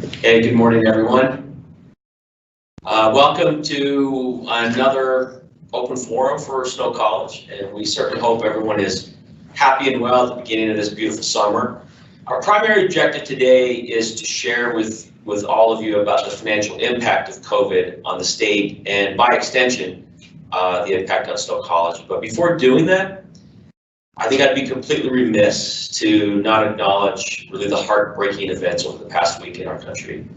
Hey, good morning, everyone. Welcome to another open forum for Snow College, and we certainly hope everyone is happy and well at the beginning of this beautiful summer. Our primary objective today is to share with all of you about the financial impact of COVID on the state and, by extension, the impact on Snow College. But before doing that, I think I'd be completely remiss to not acknowledge really the heartbreaking events over the past week in our country.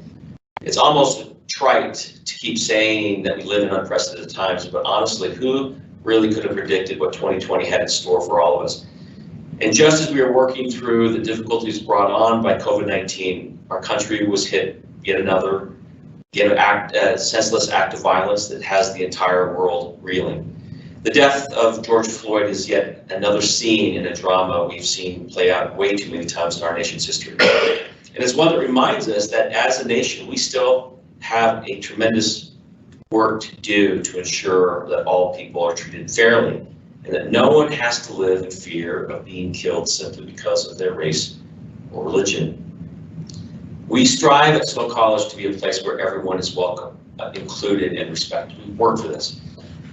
It's almost trite to keep saying that we live in unprecedented times, but honestly, who really could have predicted what 2020 had in store for all of us? And just as we are working through the difficulties brought on by COVID-19, our country was hit yet another senseless act of violence that has the entire world reeling. The death of George Floyd is yet another scene in a drama we've seen play out way too many times in our nation's history. And it's one that reminds us that as a nation, we still have a tremendous work to do to ensure that all people are treated fairly and that no one has to live in fear of being killed simply because of their race or religion. We strive at Snow College to be a place where everyone is welcome, included, and respected. We work for this.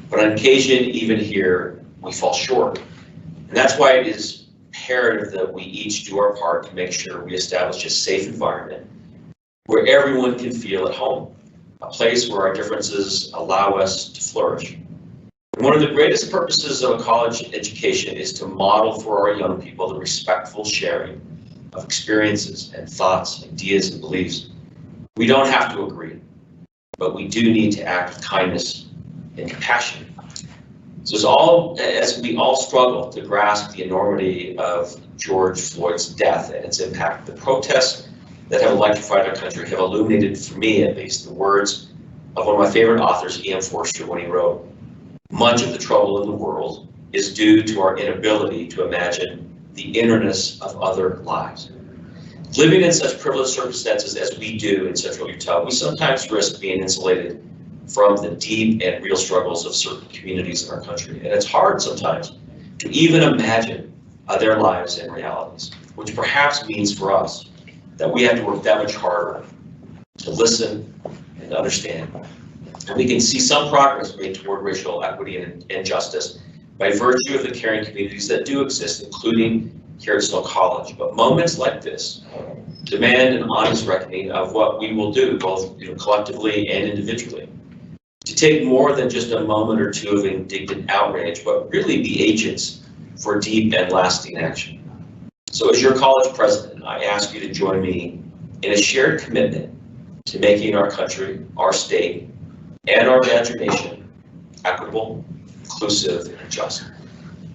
But on occasion, even here, we fall short. And that's why it is imperative that we each do our part to make sure we establish a safe environment where everyone can feel at home, a place where our differences allow us to flourish. And one of the greatest purposes of a college education is to model for our young people the respectful sharing of experiences and thoughts, ideas, and beliefs. We don't have to agree, but we do need to act with kindness and compassion. So as we all struggle to grasp the enormity of George Floyd's death and its impact, the protests that have electrified our country have illuminated, for me at least, the words of one of my favorite authors, E.M. Forster, when he wrote, "Much of the trouble in the world is due to our inability to imagine the innerness of other lives." Living in such privileged circumstances as we do in Central Utah, we sometimes risk being insulated from the deep and real struggles of certain communities in our country. And it's hard sometimes to even imagine their lives and realities, which perhaps means for us that we have to work that much harder to listen and to understand. And we can see some progress made toward racial equity and justice by virtue of the caring communities that do exist, including here at Snow College. But moments like this demand an honest reckoning of what we will do, both collectively and individually, to take more than just a moment or two of indignant outrage, but really be agents for deep and lasting action. So as your college president, I ask you to join me in a shared commitment to making our country, our state, and our nation equitable, inclusive, and just.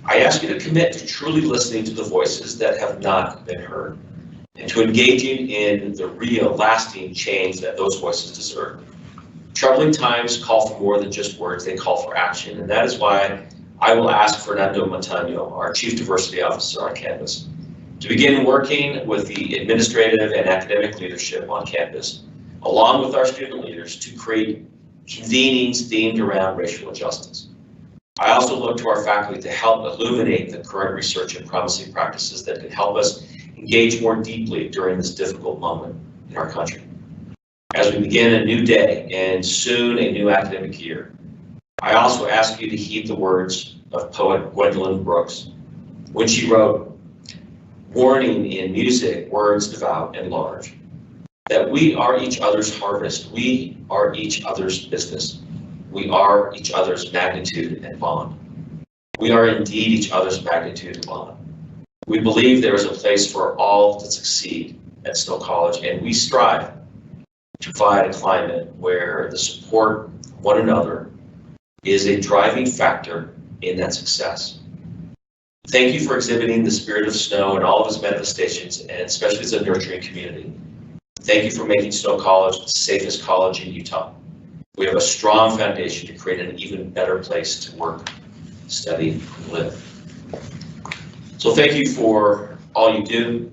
I ask you to commit to truly listening to the voices that have not been heard and to engaging in the real, lasting change that those voices deserve. Troubling times call for more than just words, they call for action, and that is why I will ask Fernando Montano, our Chief Diversity Officer on campus, to begin working with the administrative and academic leadership on campus, along with our student leaders, to create convenings themed around racial justice. I also look to our faculty to help illuminate the current research and promising practices that can help us engage more deeply during this difficult moment in our country. As we begin a new day and soon a new academic year, I also ask you to heed the words of poet Gwendolyn Brooks when she wrote, warning in music, words devout and large, that we are each other's harvest, we are each other's business, we are each other's magnitude and bond. We are indeed each other's magnitude and bond. We believe there is a place for all to succeed at Snow College, and we strive to provide a climate where the support of one another is a driving factor in that success. Thank you for exhibiting the spirit of Snow in all of its manifestations, and especially as a nurturing community. Thank you for making Snow College the safest college in Utah. We have a strong foundation to create an even better place to work, study, and live. So thank you for all you do.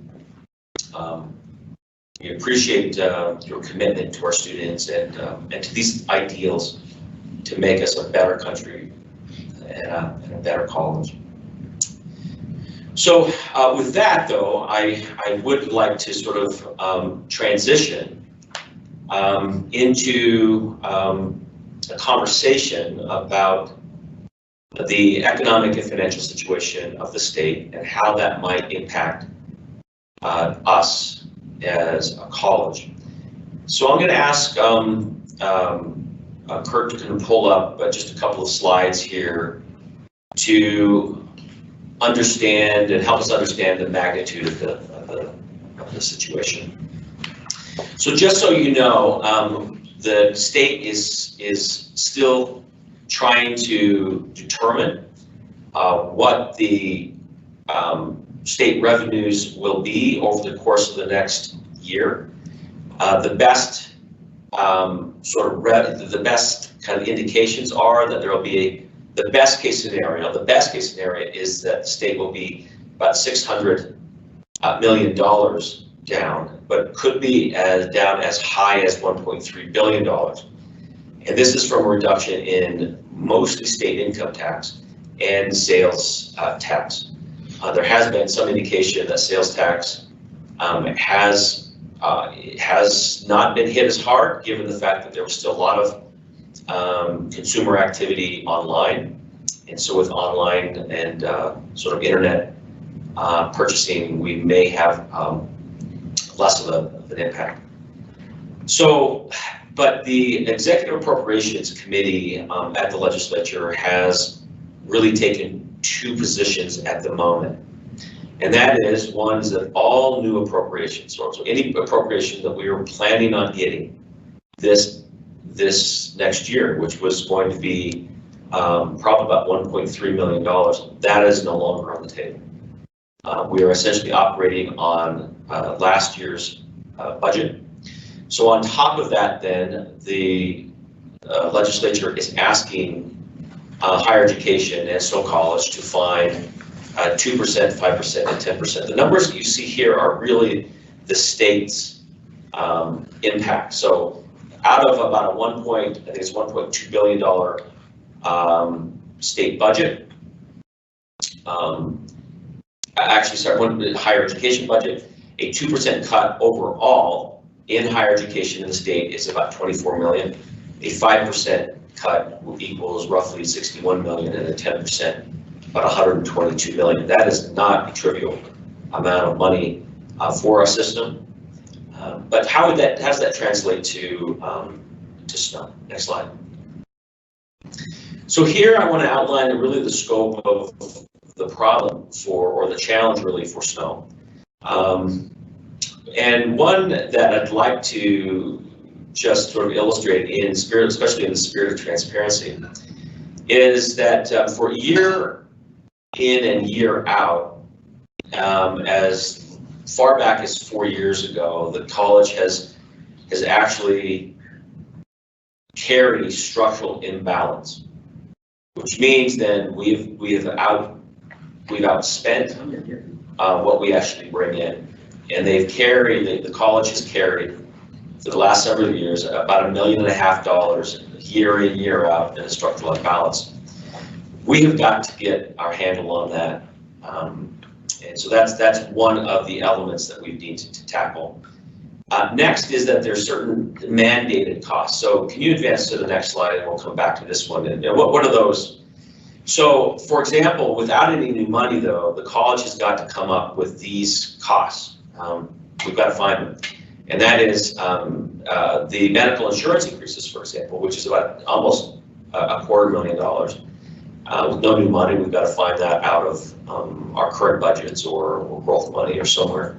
We appreciate your commitment to our students and to these ideals to make us a better country and a better college. So with that, though, I would like to sort of transition into a conversation about the economic and financial situation of the state and how that might impact us as a college. So I'm going to ask Kurt to kind of pull up just a couple of slides here to understand and help us understand the magnitude of the situation. So just so you know, the state is still trying to determine what the state revenues will be over the course of the next year. The best the best kind of indications are that there will be the best case scenario. The best case scenario is that the state will be about $600 million down, but could be down as high as $1.3 billion. And this is from a reduction in mostly state income tax and sales tax. There has been some indication that sales tax has not been hit as hard, given the fact that there was still a lot of consumer activity online. And so with online and sort of internet purchasing, we may have less of an impact. So, but the Executive Appropriations Committee at the legislature has really taken two positions at the moment. And that is, one is that all new appropriations, so any appropriation that we were planning on getting this next year, which was going to be probably about $1.3 million, that is no longer on the table. We are essentially operating on last year's budget. So on top of that, then, the legislature is asking higher education and Snow College to find 2%, 5%, and 10%. The numbers that you see here are really the state's impact. So out of about I think it's $1.2 billion state budget, actually, sorry, one higher education budget, a 2% cut overall in higher education in the state is about 24 million. A 5% cut equals roughly 61 million, and a 10% about 122 million. That is not a trivial amount of money for our system. But how does that translate to Snow? Next slide. So here I want to outline really the scope of the problem or the challenge really for Snow. And one that I'd like to just sort of illustrate in spirit, especially in the spirit of transparency, is that for year in and year out, as far back as 4 years ago, the college has actually carried structural imbalance, which means then we've outspent what we actually bring in, and the college has carried for the last several years about $1.5 million year in, year out in a structural imbalance. We have got to get our handle on that, and so that's one of the elements that we need to tackle. Next is that there's certain mandated costs. So can you advance to the next slide, and we'll come back to this one. And what are those? So, for example, without any new money, though, the college has got to come up with these costs. We've got to find them. And that is the medical insurance increases, for example, which is about almost $250,000. With no new money, we've got to find that out of our current budgets or growth money or somewhere.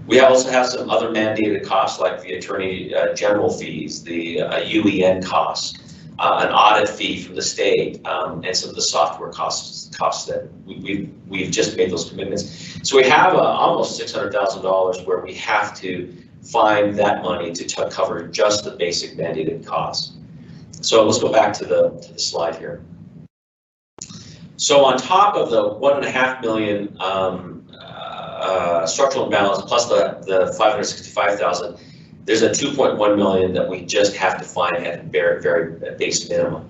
We also have some other mandated costs like the attorney general fees, the UEN costs, an audit fee from the state, and some of the software costs that we've just made those commitments. So we have almost $600,000 where we have to find that money to cover just the basic mandated costs. So let's go back to the slide here. So on top of the $1.5 million structural imbalance plus the $565,000, there's a $2.1 million that we just have to find at very, very base minimum.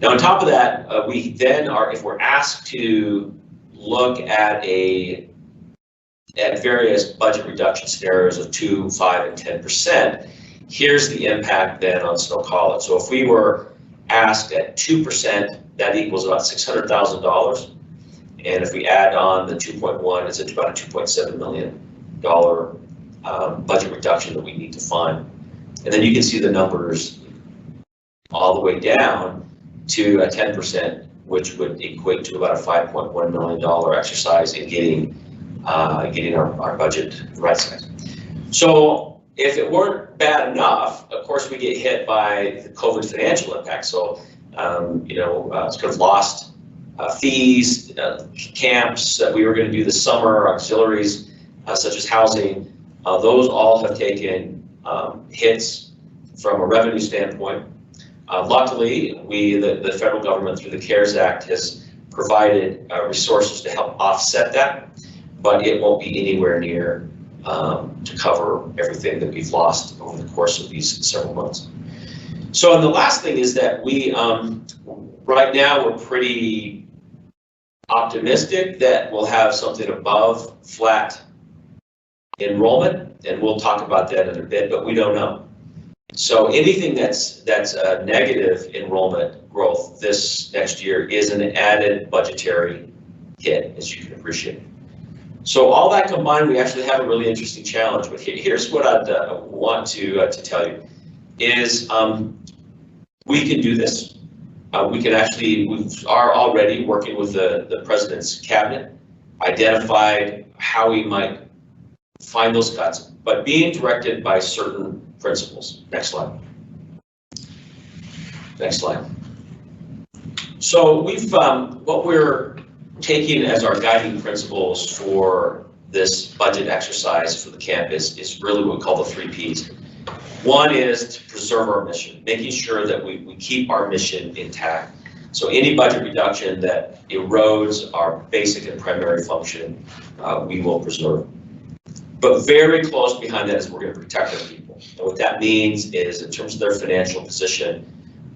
Now, on top of that, we then if we're asked to look at various budget reduction scenarios of 2%, 5%, and 10%, Here's the impact then on Snow College. So if we were asked at 2%, that equals about $600,000. And if we add on the 2.1, it's about a $2.7 million budget reduction that we need to fund. And then you can see the numbers all the way down to a 10%, which would equate to about a $5.1 million exercise in getting our budget right size. So if it weren't bad enough, of course, we get hit by the COVID financial impact. So, it's kind of lost fees, camps that we were going to do this summer, auxiliaries such as housing. Those all have taken hits from a revenue standpoint. Luckily, the federal government through the CARES Act has provided resources to help offset that, but it won't be anywhere near to cover everything that we've lost over the course of these several months. So, and the last thing is that we, right now, we're pretty optimistic that we'll have something above flat enrollment, and we'll talk about that in a bit, but we don't know. So anything that's a negative enrollment growth this next year is an added budgetary hit, as you can appreciate. So all that combined, we actually have a really interesting challenge. But here's what I'd want to tell you is we can do this. We are already working with the president's cabinet, identified how we might find those cuts, but being directed by certain principles. Next slide. Next slide. So what we're taking as our guiding principles for this budget exercise for the campus is really what we call the 3 Ps. One is to preserve our mission, making sure that we keep our mission intact. So any budget reduction that erodes our basic and primary function, we will preserve. But very close behind that is we're going to protect our people. And what that means is in terms of their financial position,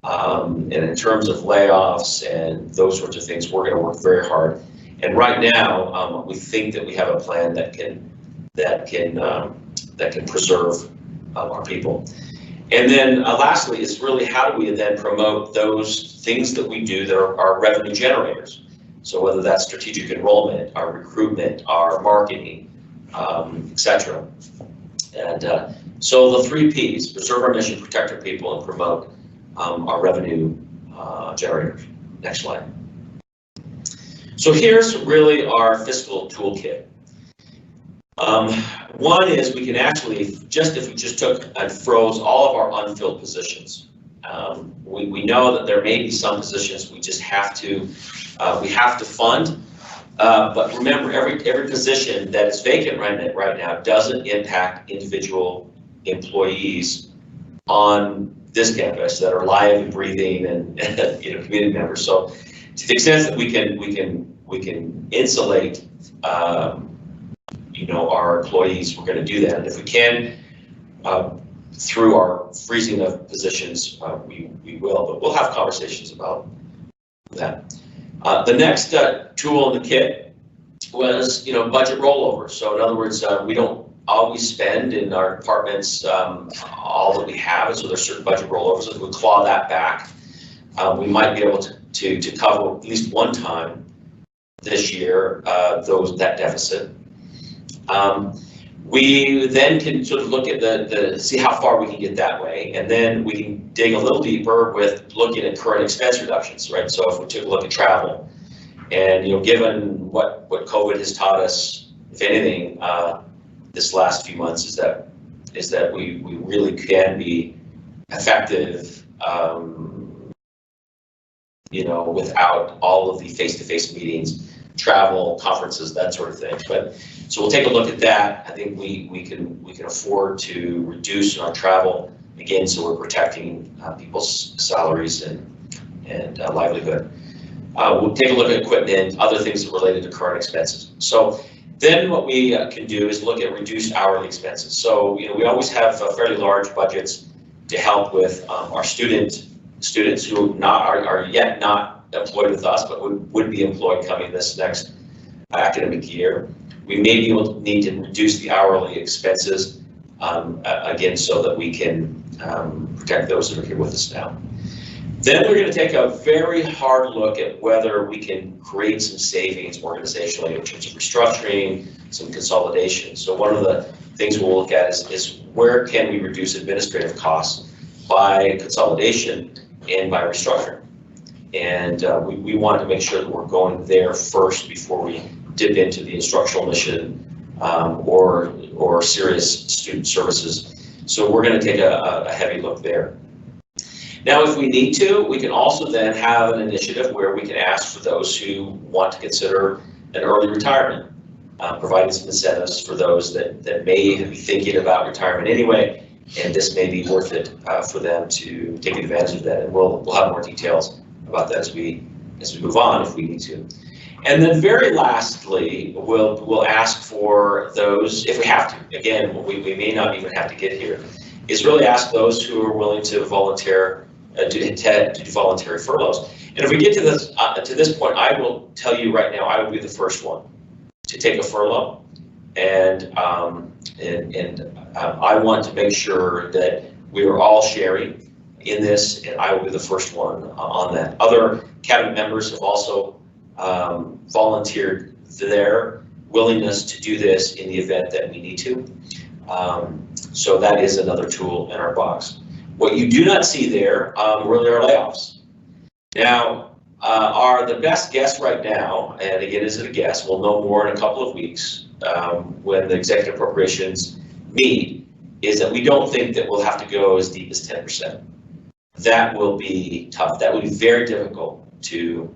and in terms of layoffs and those sorts of things, we're going to work very hard. And right now, we think that we have a plan that can preserve our people. And then lastly is really how do we then promote those things that we do that are revenue generators. So whether that's strategic enrollment, our recruitment, our marketing, etc. And so the 3 Ps, preserve our mission, protect our people, and promote our revenue generators. Next slide. So here's really our fiscal toolkit. One is we can actually, if we just took and froze all of our unfilled positions, we know that there may be some positions we just have to fund. But remember, every position that is vacant right now doesn't impact individual employees on this campus that are alive and breathing and community members. So to the extent that we can insulate our employees, we're going to do that. And if we can, through our freezing of positions, we will. But we'll have conversations about that. The next tool in the kit was, budget rollover. So in other words, we don't always spend in our departments all that we have, and so there's certain budget rollovers. If we claw that back, we might be able to cover at least one time this year that deficit. We then can sort of look at see how far we can get that way, and then we can dig a little deeper with looking at current expense reductions, right? So if we took a look at travel, and given what COVID has taught us, if anything, this last few months is that we really can be effective, without all of the face-to-face meetings, travel, conferences, that sort of thing. So we'll take a look at that. I think we can afford to reduce our travel again, so we're protecting people's salaries and livelihood. We'll take a look at equipment, other things related to current expenses. So then what we can do is look at reduced hourly expenses. So we always have fairly large budgets to help with our students who are yet not employed with us, but would be employed coming this next academic year. We may need to reduce the hourly expenses again, so that we can protect those that are here with us now. Then we're going to take a very hard look at whether we can create some savings organizationally in terms of restructuring, some consolidation. So one of the things we'll look at is where can we reduce administrative costs by consolidation and by restructuring. And we want to make sure that we're going there first before we dip into the instructional mission or serious student services. So we're going to take a heavy look there. Now, if we need to, we can also then have an initiative where we can ask for those who want to consider an early retirement, providing some incentives for those that may be thinking about retirement anyway, and this may be worth it for them to take advantage of that. And we'll have more details about that as we move on if we need to. And then very lastly, we'll ask for those, if we have to, again, we may not even have to get here, is really ask those who are willing to volunteer to do voluntary furloughs. And if we get to this point, I will tell you right now, I would be the first one to take a furlough, and I want to make sure that we are all sharing in this, and I will be the first one on that. Other cabinet members have also volunteered their willingness to do this in the event that we need to. So that is another tool in our box. What you do not see there really are layoffs. Now, the best guess right now, and again, is it a guess, we'll know more in a couple of weeks when the executive appropriations meet, is that we don't think that we'll have to go as deep as 10%. That will be tough. That would be very difficult to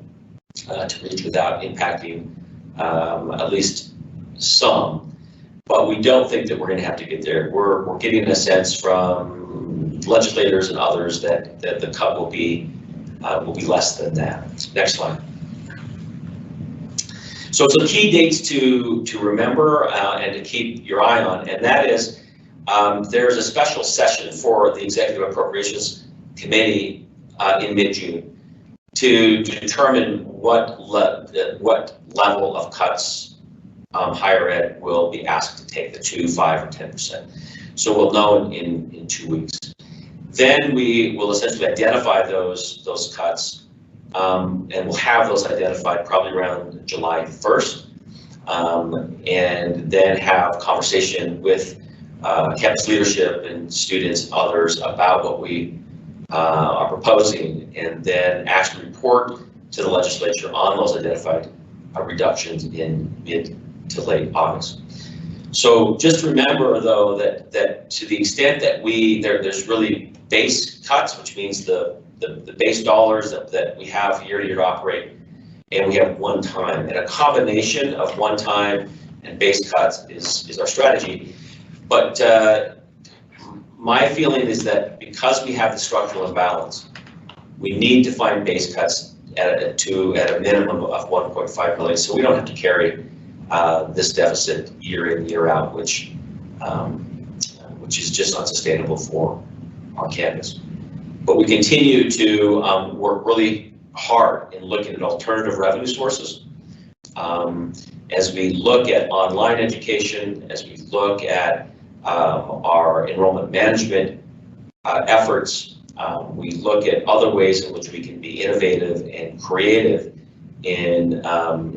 reach without impacting at least some. But we don't think that we're going to have to get there. We're getting a sense from legislators and others that the cut will be less than that. Next slide. So some key dates to remember and to keep your eye on, and that is there's a special session for the Executive Appropriations Committee in mid-June to determine what level of cuts higher ed will be asked to take, the 2%, 5%, or 10%. So we'll know in 2 weeks. Then we will essentially identify those cuts, and we'll have those identified probably around July 1st, and then have conversation with campus leadership and students and others about what we are proposing, and then actually report to the legislature on those identified reductions in mid to late August. So just remember, though, that to the extent that there's really base cuts, which means the base dollars that we have year to year to operate, and we have one time, and a combination of one time and base cuts is our strategy. But my feeling is that because we have the structural imbalance, we need to find base cuts at a minimum of 1.5 million, so we don't have to carry this deficit year in, year out, which is just unsustainable for our campus. But we continue to work really hard in looking at alternative revenue sources. As we look at online education, as we look at our enrollment management efforts, we look at other ways in which we can be innovative and creative in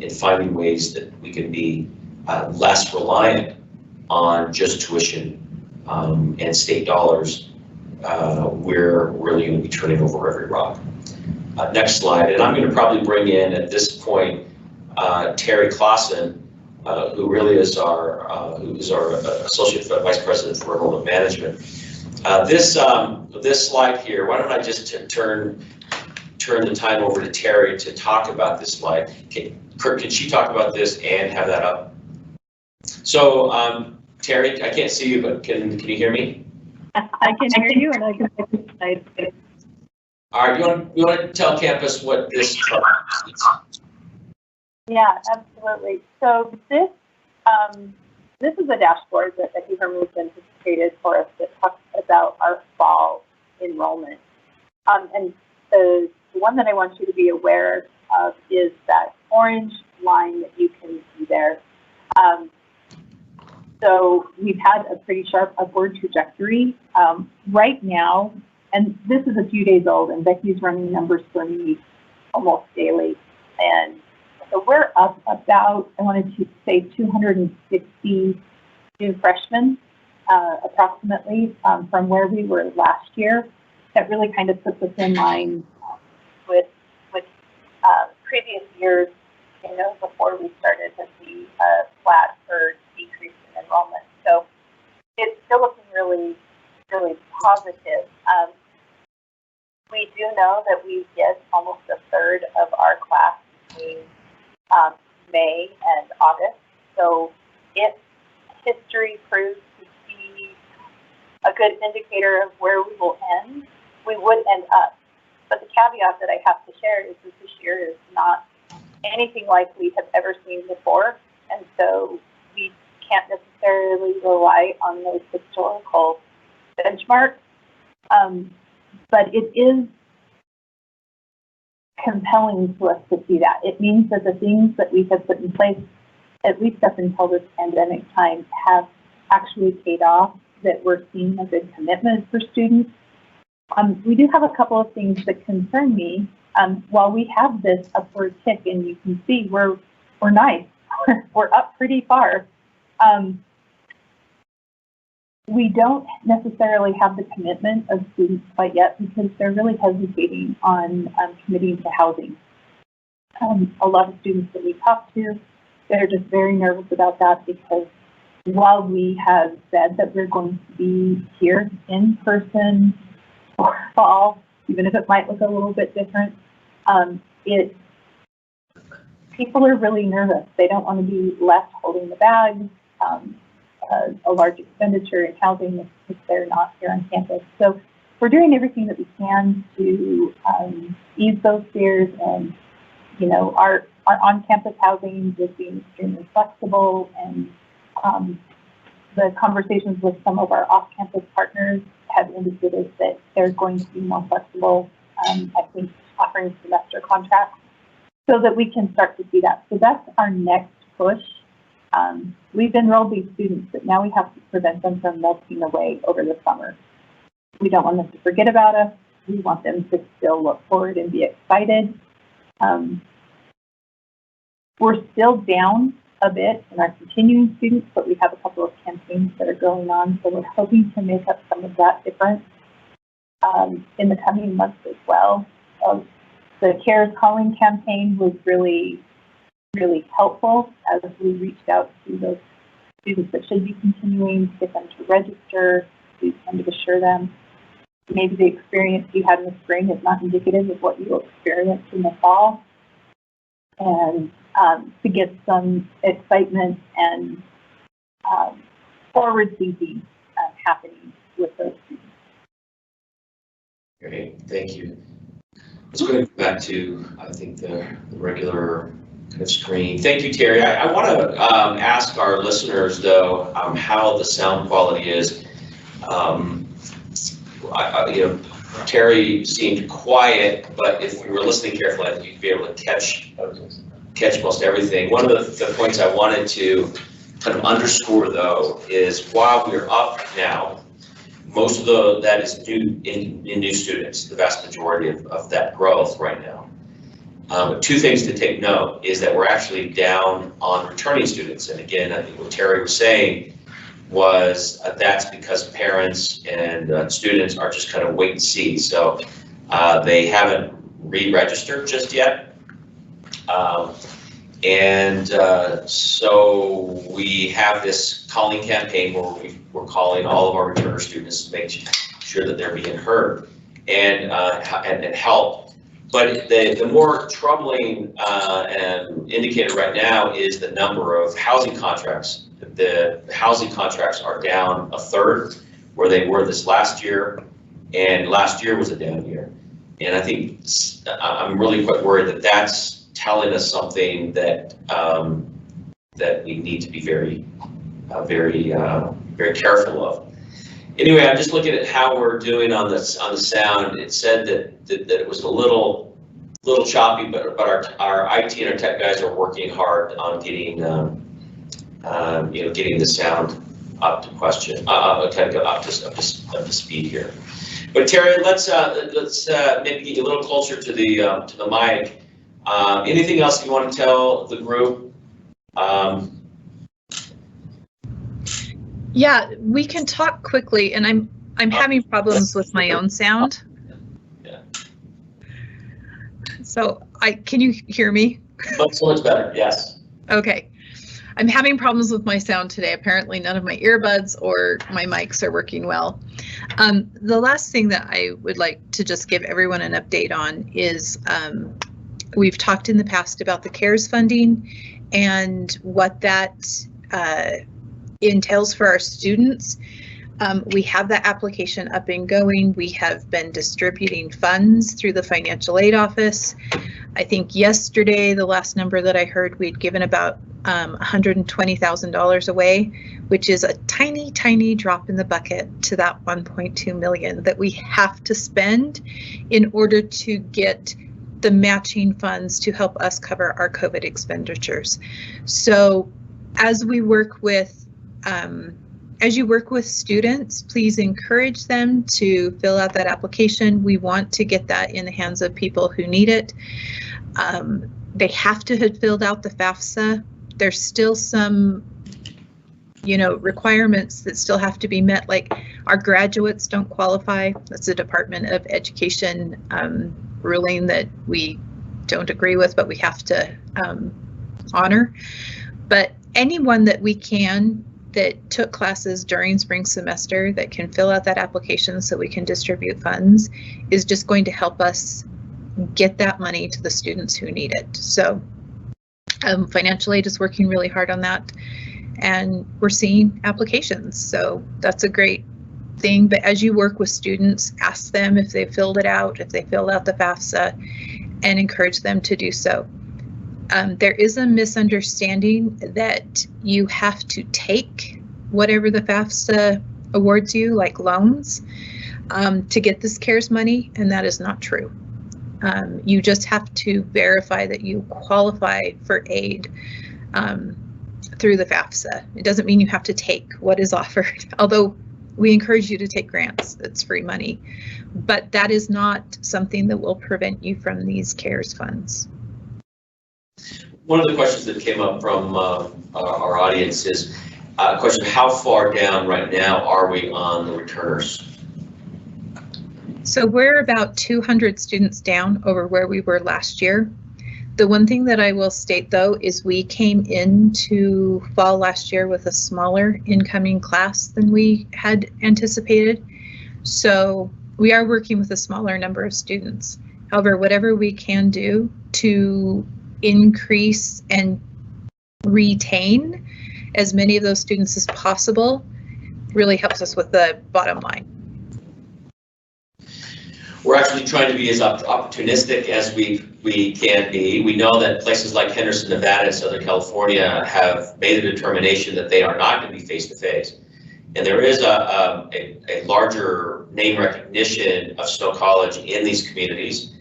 finding ways that we can be less reliant on just tuition and state dollars. We're really going to be turning over every rock. Next slide, and I'm going to probably bring in at this point Terry Clausen, who really is our Associate Vice President for Enrollment Management. This slide here, why don't I just turn the time over to Terry to talk about this slide. Kurt, can she talk about this and have that up? So, Terry, I can't see you, but can you hear me? I can hear you, and I can see the slide. All right, you want to tell campus what this chart is? Yeah, absolutely. So this is a dashboard that Becky Herman's anticipated for us that talks about our fall enrollment. And the one that I want you to be aware of is that orange line that you can see there. So we've had a pretty sharp upward trajectory. Right now, and this is a few days old, and Becky's running numbers for me almost daily. And so we're up about, I wanted to say 260 new freshmen, approximately, from where we were last year. That really kind of puts us in line with previous years, before we started to see a flat or decrease in enrollment. So it's still looking really, really positive. We do know that we get almost a third of our class between May and August. So if history proves to be a good indicator of where we will end, we would end up. But the caveat that I have to share is that this year is not anything like we have ever seen before. And so we can't necessarily rely on those historical benchmarks. But it is compelling to us to see that. It means that the things that we have put in place, at least up until this pandemic time, have actually paid off, that we're seeing a good commitment for students. We do have a couple of things that concern me. While we have this upward tick, and you can see we're nice, we're up pretty far. We don't necessarily have the commitment of students quite yet because they're really hesitating on committing to housing. A lot of students that we talk to, they're just very nervous about that because while we have said that we're going to be here in person for fall, even if it might look a little bit different, people are really nervous. They don't want to be left holding the bag. A large expenditure in housing if they're not here on campus. So we're doing everything that we can to ease those fears, and our on-campus housing is being extremely flexible, and the conversations with some of our off-campus partners have indicated that they're going to be more flexible, I think offering semester contracts so that we can start to see that. So that's our next push. We've enrolled these students, but now we have to prevent them from melting away over the summer. We don't want them to forget about us. We want them to still look forward and be excited. We're still down a bit in our continuing students, but we have a couple of campaigns that are going on, so we're hoping to make up some of that difference in the coming months as well. The CARES calling campaign was really helpful as we reached out to those students that should be continuing to get them to register, to kind of assure them maybe the experience you had in the spring is not indicative of what you will experience in the fall, and to get some excitement and forward thinking happening with those students. Great, thank you. Let's go back to, I think, the regular kind of screen. Thank you, Terry. I want to ask our listeners, though, how the sound quality is. Terry seemed quiet, but if we were listening carefully, I think you'd be able to catch most everything. One of the points I wanted to kind of underscore, though, is while we're up now, most of that is new in new students, the vast majority of that growth right now. Two things to take note is that we're actually down on returning students. And again, I think what Terry was saying was that's because parents and students are just kind of wait and see. So they haven't re-registered just yet. So we have this calling campaign where we're calling all of our returner students to make sure that they're being heard and helped. But the more troubling indicator right now is the number of housing contracts. The housing contracts are down a third where they were this last year, and last year was a down year. And I think I'm really quite worried that that's telling us something that that we need to be very careful of. Anyway, I'm just looking at how we're doing on the sound. It said that it was a little choppy, but our IT and our tech guys are working hard on getting getting the sound up to question, kind of go up to speed here. But Terry, let's maybe get you a little closer to the mic. Anything else you want to tell the group? Yeah, we can talk quickly, and I'm having problems with my own sound. Yeah. So can you hear me? So much better. Yes. Okay. I'm having problems with my sound today. Apparently none of my earbuds or my mics are working well. The last thing that I would like to just give everyone an update on is we've talked in the past about the CARES funding and what that entails for our students. We have that application up and going. We have been distributing funds through the financial aid office. I think yesterday, the last number that I heard, we'd given about $120,000 away, which is a tiny, tiny drop in the bucket to that 1.2 million that we have to spend in order to get the matching funds to help us cover our COVID expenditures. So as we work with as you work with students, please encourage them to fill out that application. We want to get that in the hands of people who need it. They have to have filled out the FAFSA. There's still some, requirements that still have to be met, like our graduates don't qualify. That's a Department of Education ruling that we don't agree with, but we have to honor. But anyone that we can that took classes during spring semester that can fill out that application so we can distribute funds is just going to help us get that money to the students who need it. So financial aid is working really hard on that, and we're seeing applications. So that's a great thing. But as you work with students, ask them if they filled it out, if they filled out the FAFSA, and encourage them to do so. There is a misunderstanding that you have to take whatever the FAFSA awards you, like loans, to get this CARES money, and that is not true. You just have to verify that you qualify for aid through the FAFSA. It doesn't mean you have to take what is offered, although we encourage you to take grants. It's free money, but that is not something that will prevent you from these CARES funds. One of the questions that came up from our audience is a question: how far down right now are we on the returners? So we're about 200 students down over where we were last year. The one thing that I will state, though, is we came into fall last year with a smaller incoming class than we had anticipated. So we are working with a smaller number of students. However, whatever we can do to increase and retain as many of those students as possible really helps us with the bottom line. We're actually trying to be as opportunistic as we can be. We know that places like Henderson, Nevada, and Southern California have made a determination that they are not going to be face-to-face. And there is a larger name recognition of Snow College in these communities.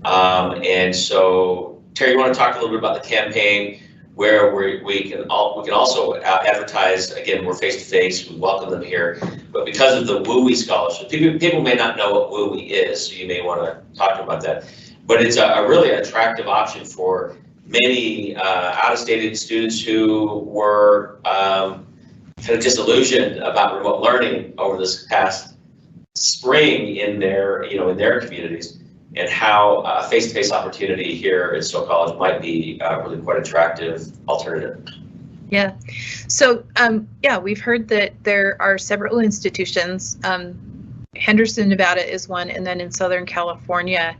And so, Terry, you want to talk a little bit about the campaign where we can also advertise, again, we're face-to-face, we welcome them here, but because of the WUI scholarship, people may not know what WUI is, so you may want to talk about that. But it's a really attractive option for many out-of-state students who were kind of disillusioned about remote learning over this past spring in their communities, and how a face-to-face opportunity here at Stowe College might be really quite attractive alternative. Yeah, so yeah, we've heard that there are several institutions. Henderson, Nevada is one, and then in Southern California,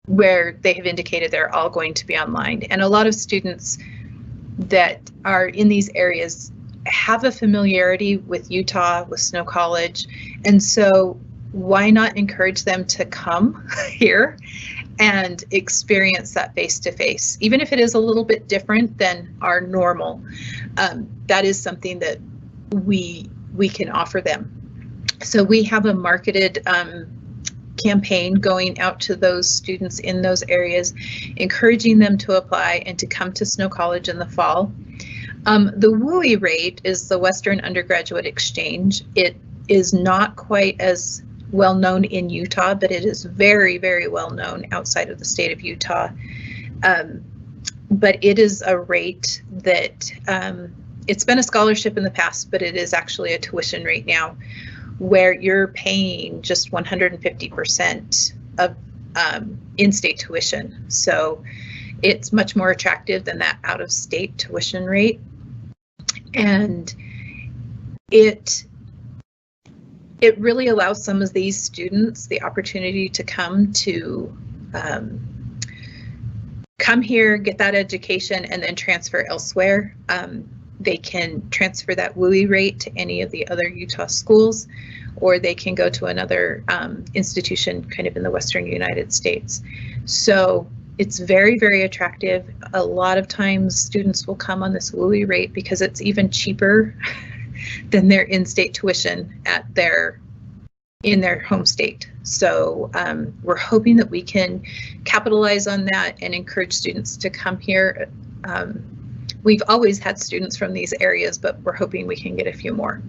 where they have indicated they're all going to be online. And a lot of students that are in these areas have a familiarity with Utah, with Snow College, and so why not encourage them to come here and experience that face-to-face, even if it is a little bit different than our normal. That is something that we can offer them. So we have a marketed campaign going out to those students in those areas, encouraging them to apply and to come to Snow College in the fall. The WUI rate is the Western Undergraduate Exchange. It is not quite as well known in Utah, but it is very, very well known outside of the state of Utah. But it is a rate that it's been a scholarship in the past, but it is actually a tuition rate now, where you're paying just 150% of in-state tuition. So it's much more attractive than that out-of-state tuition rate. And it really allows some of these students the opportunity to come here, get that education, and then transfer elsewhere. They can transfer that WUI rate to any of the other Utah schools, or they can go to another institution kind of in the Western United States. So it's very, very attractive. A lot of times students will come on this WUI rate because it's even cheaper than their in-state tuition in their home state. So we're hoping that we can capitalize on that and encourage students to come here. We've always had students from these areas, but we're hoping we can get a few more.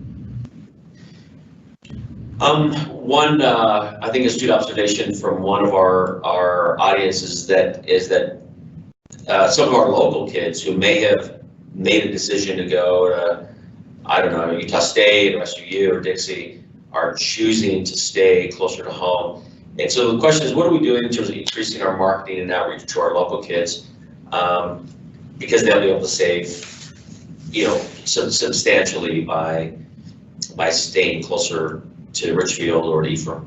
One, I think, astute observation from one of our audience is that some of our local kids who may have made a decision to go to, I don't know, Utah State or SUU or Dixie, are choosing to stay closer to home. And so the question is, what are we doing in terms of increasing our marketing and outreach to our local kids? Because they'll be able to save, substantially by staying closer to Richfield or to Ephraim.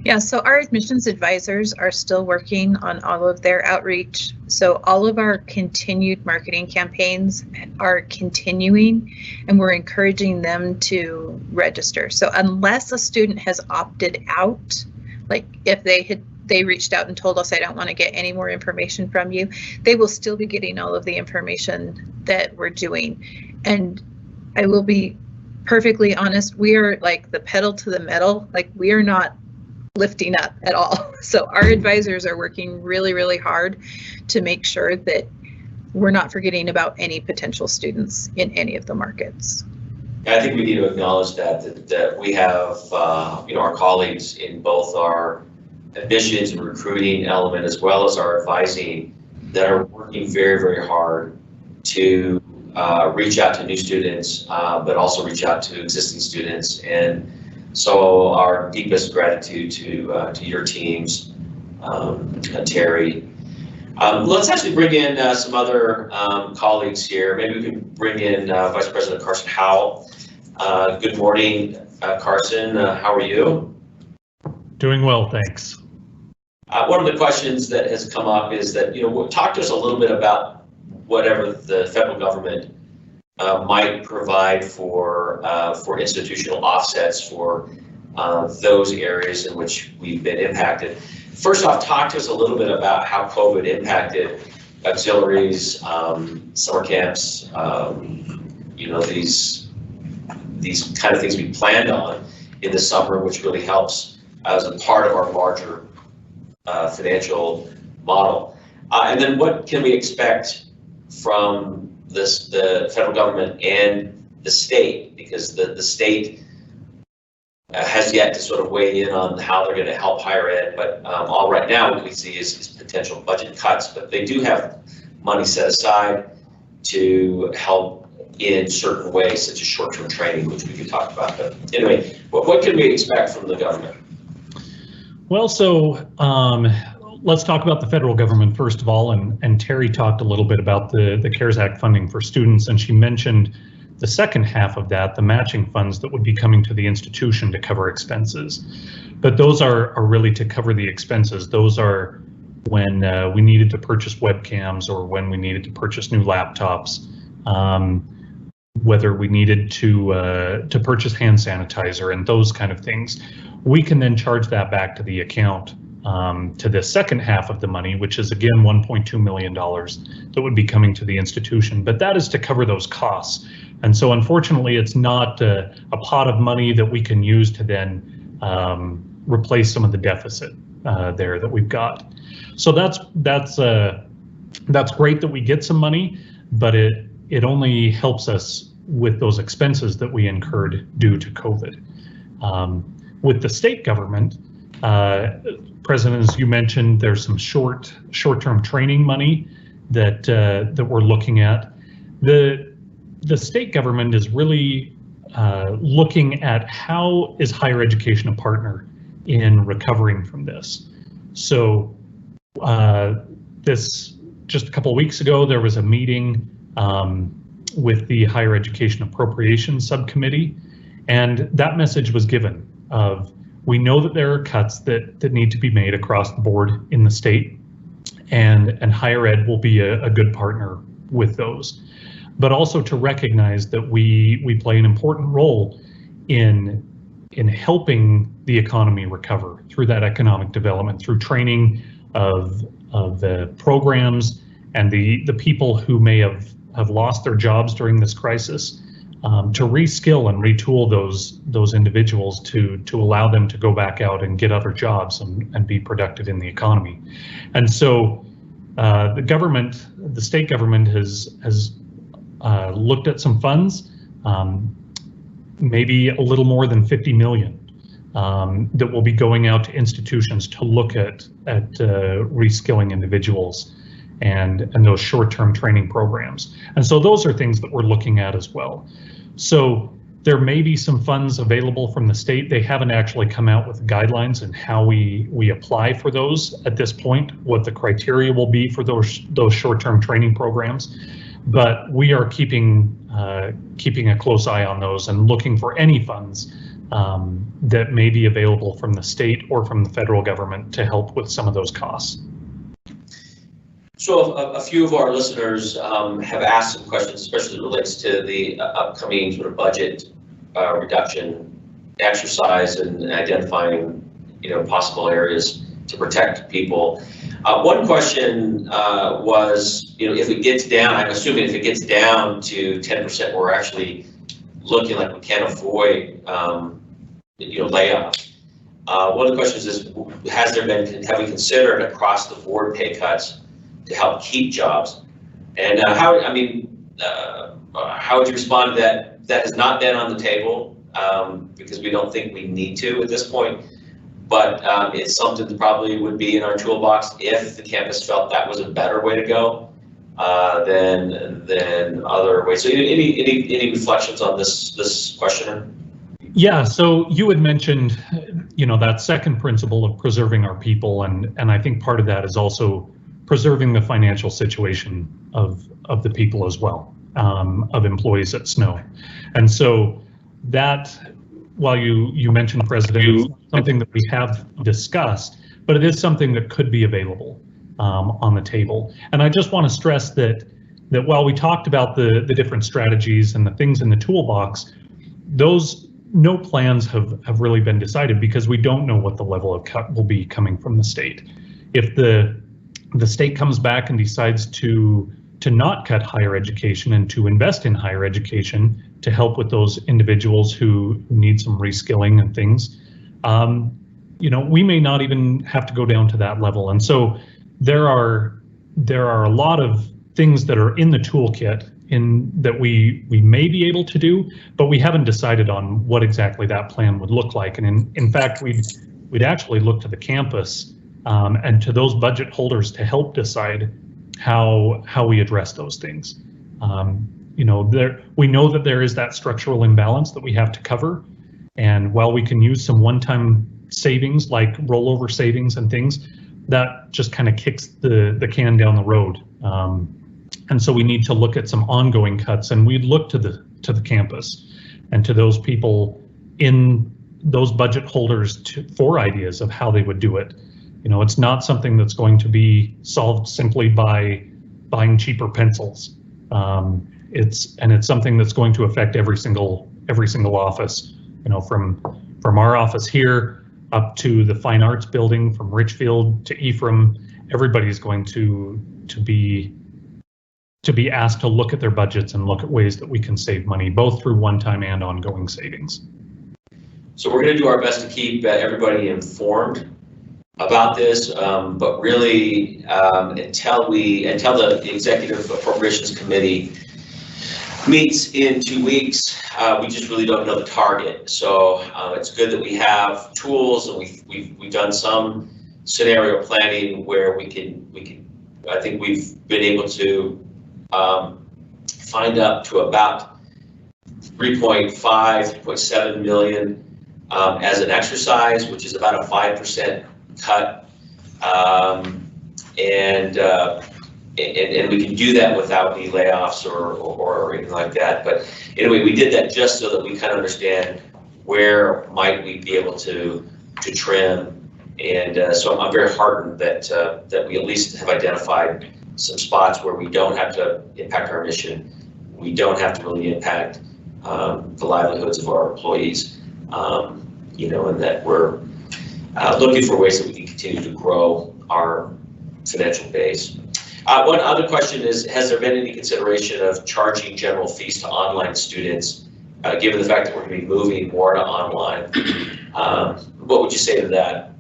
Yeah, so our admissions advisors are still working on all of their outreach. So all of our continued marketing campaigns are continuing, and we're encouraging them to register. So unless a student has opted out, like if they reached out and told us, I don't want to get any more information from you, they will still be getting all of the information that we're doing. And I will be perfectly honest, we are like the pedal to the metal, like we are not lifting up at all. So our advisors are working really, really hard to make sure that we're not forgetting about any potential students in any of the markets. I think we need to acknowledge that we have our colleagues in both our admissions and recruiting element as well as our advising that are working very, very hard to reach out to new students, but also reach out to existing students. And so our deepest gratitude to your teams, Terry. Let's actually bring in some other colleagues here. Maybe we can bring in Vice President Carson Howell. Good morning, Carson. How are you? Doing well, thanks. One of the questions that has come up is that, talk to us a little bit about whatever the federal government might provide for institutional offsets for those areas in which we've been impacted. First off, talk to us a little bit about how COVID impacted auxiliaries, summer camps, these kind of things we planned on in the summer, which really helps as a part of our larger financial model. And then what can we expect from the federal government and the state, because the state has yet to sort of weigh in on how they're going to help higher ed, but all right now what we see is potential budget cuts, but they do have money set aside to help in certain ways, such as short-term training, which we can talk about. But anyway, what can we expect from the government? Well, so let's talk about the federal government first of all, and Terry talked a little bit about the CARES Act funding for students, and she mentioned the second half of that, the matching funds that would be coming to the institution to cover expenses. But those are really to cover the expenses. Those are when we needed to purchase webcams or when we needed to purchase new laptops, whether we needed to purchase hand sanitizer and those kind of things. We can then charge that back to the account to the second half of the money, which is again $1.2 million that would be coming to the institution, but that is to cover those costs. And so unfortunately, it's not a pot of money that we can use to then replace some of the deficit there that we've got. So that's great that we get some money, but it only helps us with those expenses that we incurred due to COVID. With the state government, President, as you mentioned, there's some short-term training money that we're looking at. The state government is really looking at how is higher education a partner in recovering from this. So this just a couple of weeks ago, there was a meeting with the Higher Education Appropriations Subcommittee, and that message was given of, we know that there are cuts that need to be made across the board in the state, and higher ed will be a good partner with those. But also to recognize that we play an important role in helping the economy recover through that economic development, through training of the programs and the people who may have lost their jobs during this crisis, to reskill and retool those individuals to allow them to go back out and get other jobs and be productive in the economy. And so the state government has looked at some funds, maybe a little more than 50 million that will be going out to institutions to look at reskilling individuals and those short-term training programs. And so those are things that we're looking at as well. So there may be some funds available from the state. They haven't actually come out with guidelines and how we apply for those at this point, what the criteria will be for those short-term training programs. But we are keeping a close eye on those and looking for any funds that may be available from the state or from the federal government to help with some of those costs. So a few of our listeners have asked some questions, especially as it relates to the upcoming sort of budget reduction exercise and identifying, possible areas to protect people. One question was, if it gets down, I'm assuming if it gets down to 10%, we're actually looking like we can't avoid, layoffs. One of the questions is, have we considered across the board pay cuts to help keep jobs? And how would you respond to that? That has not been on the table because we don't think we need to at this point, but it's something that probably would be in our toolbox if the campus felt that was a better way to go than other ways. So any reflections on this questioner? Yeah, so you had mentioned, that second principle of preserving our people, and I think part of that is also preserving the financial situation of the people as well, of employees at Snow. And so that, while you mentioned, President, something that we have discussed, but it is something that could be available on the table. And I just want to stress that while we talked about the different strategies and the things in the toolbox, no plans have really been decided because we don't know what the level of cut will be coming from the state. If the state comes back and decides to not cut higher education and to invest in higher education to help with those individuals who need some reskilling and things, we may not even have to go down to that level. And so there are a lot of things that are in the toolkit that we may be able to do, but we haven't decided on what exactly that plan would look like. And in fact, we'd actually look to the campus and to those budget holders to help decide how we address those things. We know that there is that structural imbalance that we have to cover, and while we can use some one-time savings like rollover savings and things, that just kind of kicks the can down the road. And so we need to look at some ongoing cuts, and we'd look to the campus and to those people in those budget holders for ideas of how they would do it. It's not something that's going to be solved simply by buying cheaper pencils. It's something that's going to affect every single office. From our office here up to the Fine Arts Building, from Richfield to Ephraim, everybody's going to be asked to look at their budgets and look at ways that we can save money, both through one-time and ongoing savings. So we're going to do our best to keep everybody informed about this, but really until the Executive Appropriations Committee meets in 2 weeks. We just really don't know the target. So it's good that we have tools, and we've done some scenario planning where we can. I think we've been able to find up to about 3.5, 3.7 million as an exercise, which is about a 5% cut, and we can do that without any layoffs or anything like that. But anyway, we did that just so that we kind of understand where might we be able to trim. And so I'm very heartened that we at least have identified some spots where we don't have to impact our mission. We don't have to really impact the livelihoods of our employees, and that we're looking for ways that we can continue to grow our financial base. One other question is, has there been any consideration of charging general fees to online students, given the fact that we're going to be moving more to online? What would you say to that?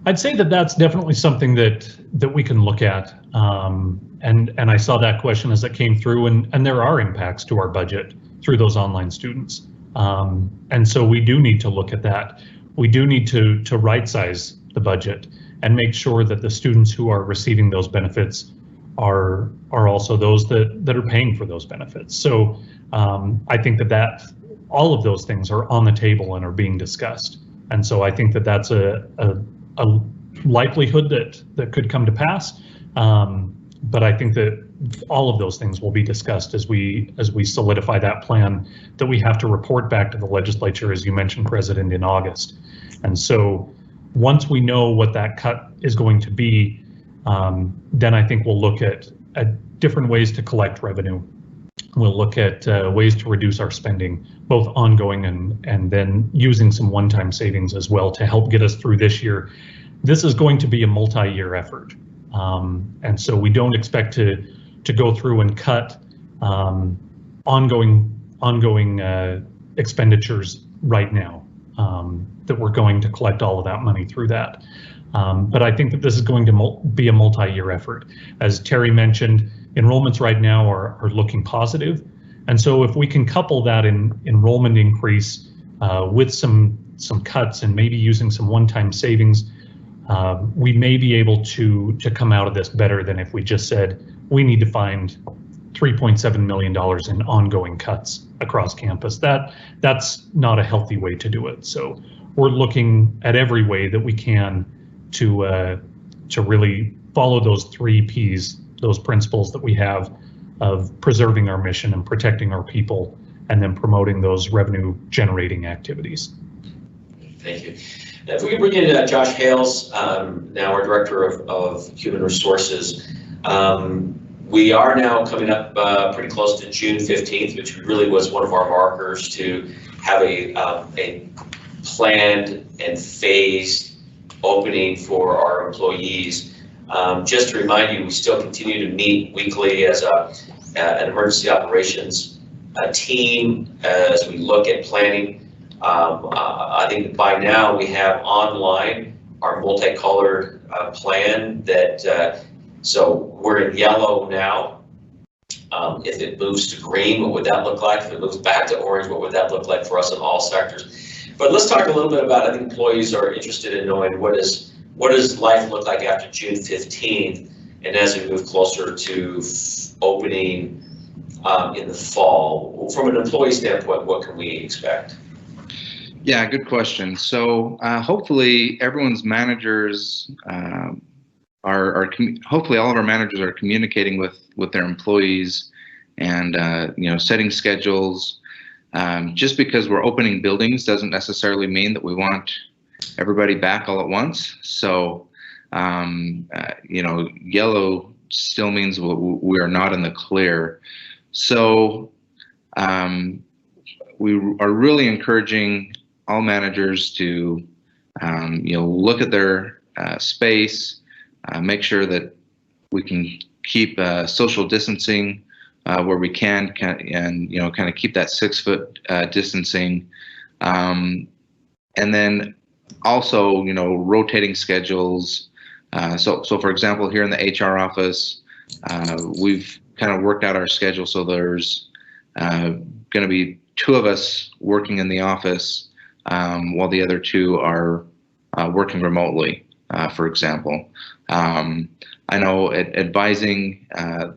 I'd say that that's definitely something that we can look at. And I saw that question as it came through, and there are impacts to our budget through those online students. And so we do need to look at that. We do need to right size the budget and make sure that the students who are receiving those benefits are also those that are paying for those benefits. So I think that all of those things are on the table and are being discussed. And so I think that that's a likelihood that could come to pass. But I think that all of those things will be discussed as we solidify that plan that we have to report back to the legislature, as you mentioned, President, in August. And so once we know what that cut is going to be, then I think we'll look at different ways to collect revenue. We'll look at ways to reduce our spending, both ongoing and then using some one-time savings as well to help get us through this year. This is going to be a multi-year effort. And so we don't expect to go through and cut ongoing expenditures right now, that we're going to collect all of that money through that. But I think that this is going to be a multi-year effort. As Terry mentioned, enrollments right now are looking positive. And so if we can couple that enrollment increase with some cuts and maybe using some one-time savings, we may be able to come out of this better than if we just said we need to find $3.7 million in ongoing cuts across campus. That's not a healthy way to do it. So we're looking at every way that we can to really follow those 3 Ps, those principles that we have of preserving our mission and protecting our people, and then promoting those revenue generating activities. Thank you. If we can bring in Josh Hales, now our Director of Human Resources. We are now coming up pretty close to June 15th, which really was one of our markers to have a planned and phased opening for our employees. Just to remind you, we still continue to meet weekly as an emergency operations team as we look at planning. I think by now we have online our multicolored plan that, so we're in yellow now. If it moves to green, what would that look like? If it moves back to orange, what would that look like for us in all sectors? But let's talk a little bit about, I think employees are interested in knowing what does life look like after June 15th, and as we move closer to opening in the fall. From an employee standpoint, what can we expect? Yeah, good question. So hopefully everyone's managers hopefully all of our managers are communicating with their employees and setting schedules. Just because we're opening buildings doesn't necessarily mean that we want everybody back all at once. So yellow still means we are not in the clear. So we are really encouraging all managers to look at their space, make sure that we can keep social distancing where we can, and kind of keep that 6-foot distancing, and then also rotating schedules. So for example, here in the HR office, we've kind of worked out our schedule so there's going to be 2 of us working in the office, while the other 2 are working remotely, for example. I know at advising,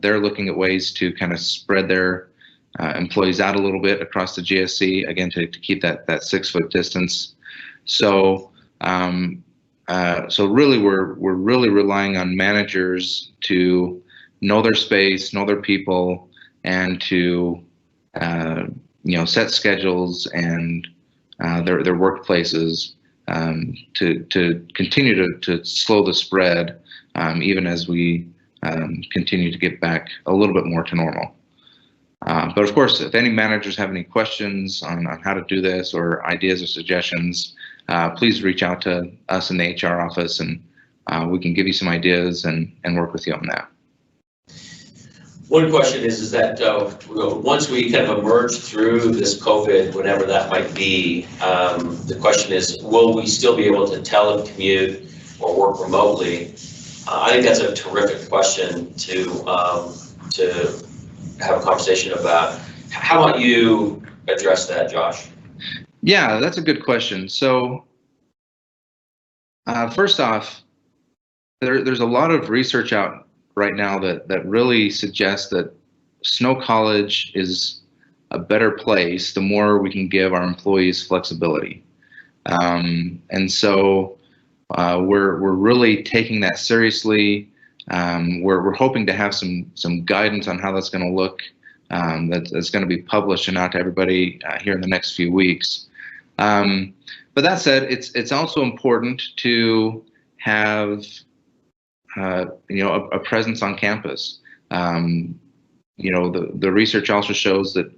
they're looking at ways to kind of spread their employees out a little bit across the GSC, again, to keep that 6-foot distance. So, so really, we're really relying on managers to know their space, know their people, and to set schedules and their workplaces to continue to slow the spread, even as we continue to get back a little bit more to normal. But of course, if any managers have any questions on how to do this or ideas or suggestions, please reach out to us in the HR office, and we can give you some ideas and work with you on that. One question is that once we kind of emerge through this COVID, whenever that might be, the question is, will we still be able to telecommute or work remotely? I think that's a terrific question to have a conversation about. How about you address that, Josh? Yeah, that's a good question. So first off, there's a lot of research out right now that really suggests that Snow College is a better place the more we can give our employees flexibility. And so we're really taking that seriously. We're hoping to have some guidance on how that's going to look. That's going to be published and out to everybody here in the next few weeks. But that said, it's also important to have a presence on campus. The research also shows that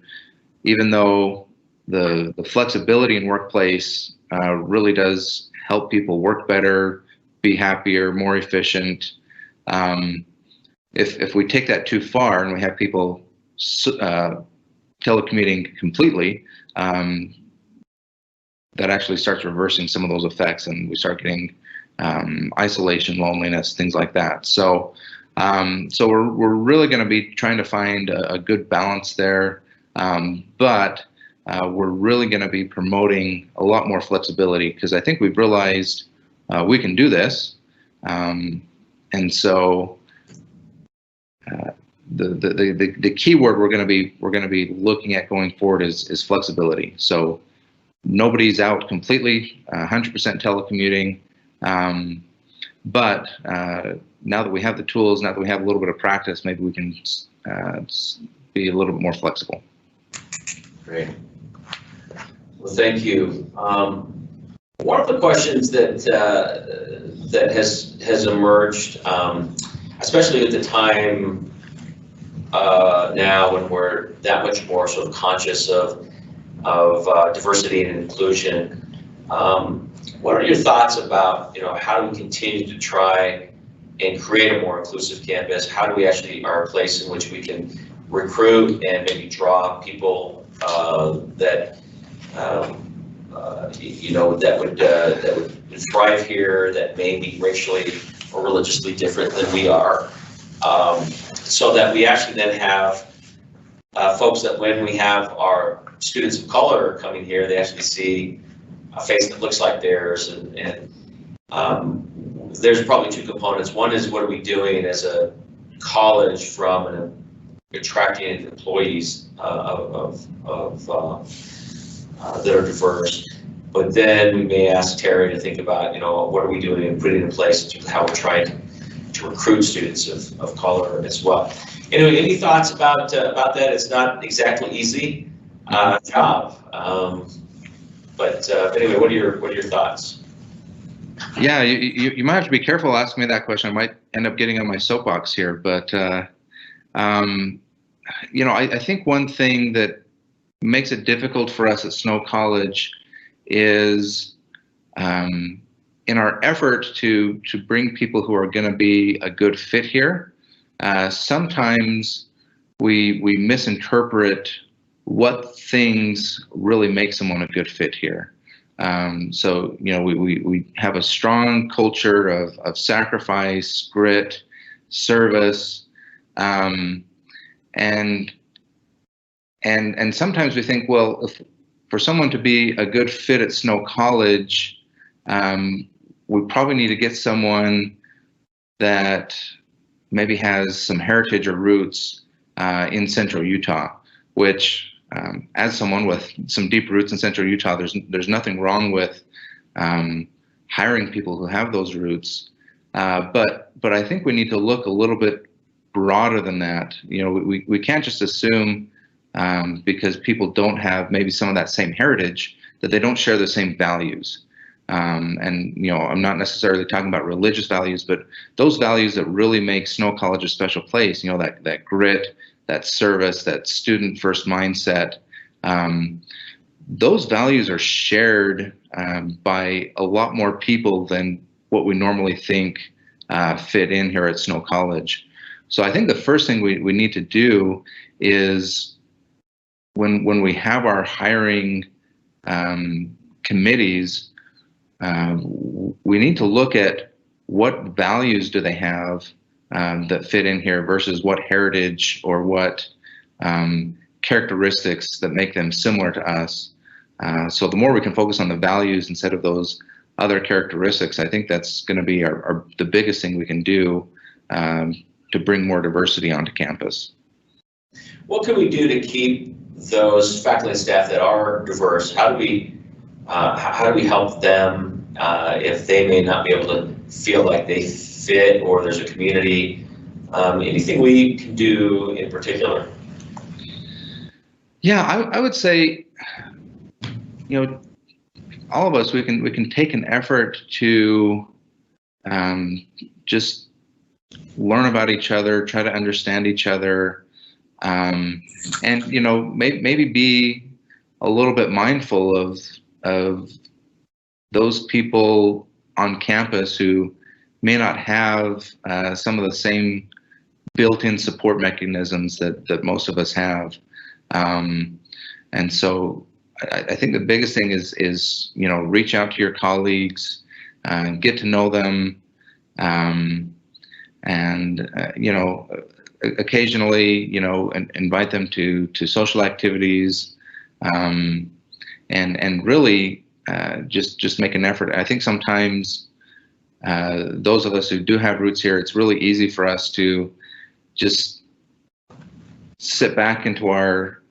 even though the flexibility in workplace really does help people work better, be happier, more efficient, if we take that too far and we have people telecommuting completely, that actually starts reversing some of those effects, and we start getting isolation, loneliness, things like that. So we're really going to be trying to find a good balance there, but we're really going to be promoting a lot more flexibility, because I think we've realized we can do this, and so the key word we're going to be looking at going forward is flexibility. So nobody's out completely, 100% telecommuting. But now that we have the tools, now that we have a little bit of practice, maybe we can be a little bit more flexible. Great. Well, thank you. One of the questions that has emerged, especially at the time now when we're that much more sort of conscious of diversity and inclusion. What are your thoughts about, how do we continue to try and create a more inclusive campus? How do we actually are a place in which we can recruit and maybe draw people that would thrive here, that may be racially or religiously different than we are, so that we actually then have folks that when we have our students of color coming here, they actually see a face that looks like theirs, and there's probably 2 components. One is, what are we doing as a college from attracting employees that are diverse? But then we may ask Terry to think about, what are we doing and putting in place in terms of how we're trying to recruit students of color as well. Anyway, any thoughts about that? It's not exactly easy job. But anyway, what are your thoughts? Yeah, you might have to be careful asking me that question. I might end up getting on my soapbox here, but I think one thing that makes it difficult for us at Snow College is in our effort to bring people who are going to be a good fit here. Sometimes we misinterpret what things really make someone a good fit here. So we have a strong culture of sacrifice, grit, service, and and sometimes we think, well, if for someone to be a good fit at Snow College, we probably need to get someone that maybe has some heritage or roots in Central Utah, which as someone with some deep roots in Central Utah, there's nothing wrong with hiring people who have those roots. But I think we need to look a little bit broader than that. You know, we can't just assume because people don't have maybe some of that same heritage that they don't share the same values. And, you know, I'm not necessarily talking about religious values, but those values that really make Snow College a special place, you know, that grit, that service, that student first mindset, those values are shared by a lot more people than what we normally think fit in here at Snow College. So I think the first thing we need to do is when we have our hiring committees, we need to look at what values do they have that fit in here versus what heritage or what characteristics that make them similar to us. So the more we can focus on the values instead of those other characteristics, I think that's going to be the biggest thing we can do to bring more diversity onto campus. What can we do to keep those faculty and staff that are diverse? How do we help them if they may not be able to feel like they fit or there's a community? Anything we can do in particular? Yeah, I would say, you know, all of us, we can take an effort to just learn about each other, try to understand each other, and, you know, maybe be a little bit mindful of those people on campus who may not have some of the same built-in support mechanisms that most of us have. And so I think the biggest thing is, you know, reach out to your colleagues, get to know them, and you know, occasionally, you know, invite them to social activities, and really just make an effort. I think sometimes those of us who do have roots here, it's really easy for us to just sit back into our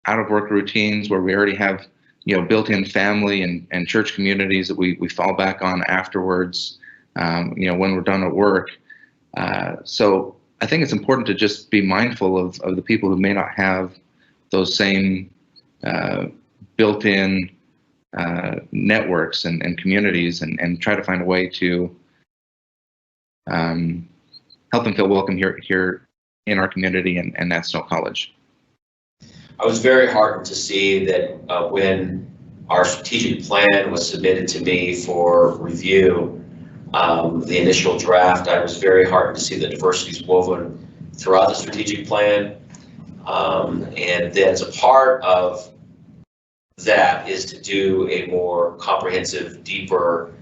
out of work routines where we already have, you know, built-in family and church communities that we fall back on afterwards, you know, when we're done at work. So I think it's important to just be mindful of the people who may not have those same built-in networks and communities, and try to find a way to help them feel welcome here in our community and at Snow College. I was very heartened to see that when our strategic plan was submitted to me for review, the initial draft, I was very heartened to see that diversity is woven throughout the strategic plan. And then as a part of that is to do a more comprehensive, deeper